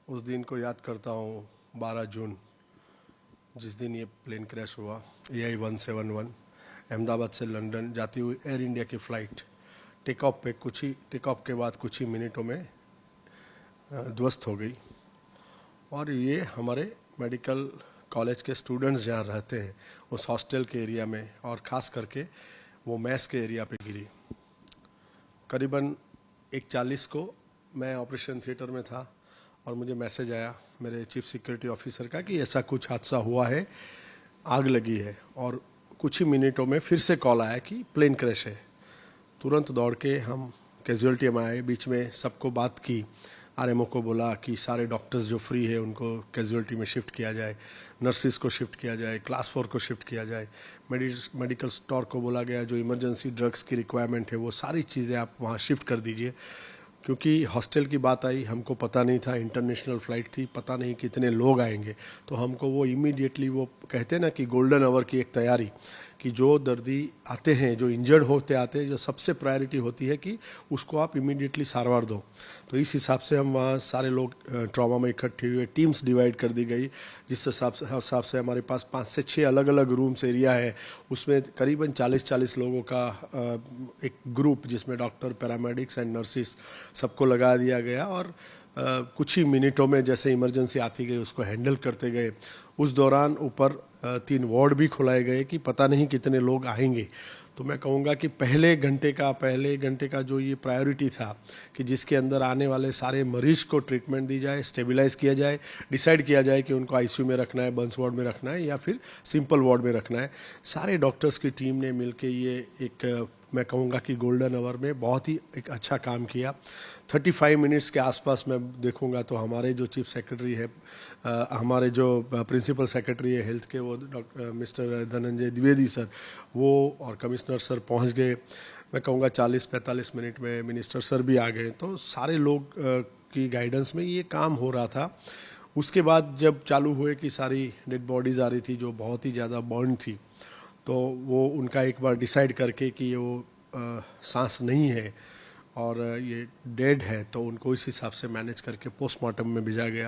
उस दिन को याद करता हूँ, 12 जून, जिस दिन ये प्लेन क्रैश हुआ। AI-171 अहमदाबाद से लंदन जाती हुई एयर इंडिया की फ़्लाइट टेक ऑफ के बाद कुछ ही मिनटों में ध्वस्त हो गई। और ये हमारे मेडिकल कॉलेज के स्टूडेंट्स जहाँ रहते हैं उस हॉस्टल के एरिया में, और ख़ास करके वो मैस के एरिया पे गिरी। करीबन 1:40 को मैं ऑपरेशन थिएटर में था और मुझे मैसेज आया मेरे चीफ सिक्योरिटी ऑफिसर का कि ऐसा कुछ हादसा हुआ है, आग लगी है। और कुछ ही मिनटों में फिर से कॉल आया कि प्लेन क्रैश है। तुरंत दौड़ के हम कैजुअल्टी में आए, बीच में सबको बात की, आरएमओ को बोला कि सारे डॉक्टर्स जो फ्री है उनको कैजुअल्टी में शिफ्ट किया जाए, नर्सिस को शिफ्ट किया जाए, क्लास 4 को शिफ्ट किया जाए, मेडिकल स्टोर को बोला गया जो इमरजेंसी ड्रग्स की रिक्वायरमेंट है वो सारी चीज़ें आप वहाँ शिफ्ट कर दीजिए। क्योंकि हॉस्टल की बात आई, हमको पता नहीं था, इंटरनेशनल फ़्लाइट थी, पता नहीं कितने लोग आएंगे, तो हमको वो इमीडिएटली, वो कहते हैं ना कि गोल्डन आवर की एक तैयारी, कि जो दर्दी आते हैं, जो इंजर्ड होते आते हैं, जो सबसे प्रायोरिटी होती है कि उसको आप इमीडिएटली सारवार दो। तो इस हिसाब से हम वहाँ सारे लोग ट्रॉमा में इकट्ठे हुए, टीम्स डिवाइड कर दी गई, जिस हिसाब से हमारे पास 5 से 6 अलग अलग रूम्स एरिया है। उसमें करीबन 40-40 लोगों का एक ग्रुप, जिसमें डॉक्टर, पैरामेडिक्स एंड नर्सिस सबको लगा दिया गया। और कुछ ही मिनटों में जैसे इमरजेंसी आती गई उसको हैंडल करते गए। उस दौरान ऊपर 3 वार्ड भी खुलाए गए कि पता नहीं कितने लोग आएंगे। तो मैं कहूँगा कि पहले घंटे का जो ये प्रायोरिटी था कि जिसके अंदर आने वाले सारे मरीज को ट्रीटमेंट दी जाए, स्टेबलाइज किया जाए, डिसाइड किया जाए कि उनको आईसीयू में रखना है, बर्न्स वार्ड में रखना है या फिर सिंपल वार्ड में रखना है। सारे डॉक्टर्स की टीम ने मिलकर ये एक, मैं कहूँगा कि गोल्डन आवर में बहुत ही एक अच्छा काम किया। 35 मिनट्स के आसपास मैं देखूँगा तो हमारे जो चीफ सेक्रेटरी है, हमारे जो प्रिंसिपल सेक्रेटरी है हेल्थ के, वो doctor mister Dhananjay Dwivedi sir, वो और कमिश्नर सर पहुँच गए। मैं कहूँगा 40-45 मिनट में मिनिस्टर सर भी आ गए। तो सारे लोग की गाइडेंस में ये काम हो रहा था। उसके बाद जब चालू हुए कि सारी डेड बॉडीज़ आ रही थी जो बहुत ही ज़्यादा बर्न थी, तो वो उनका एक बार डिसाइड करके कि वो सांस नहीं है और ये डेड है, तो उनको इस हिसाब से मैनेज करके पोस्टमार्टम में भेजा गया।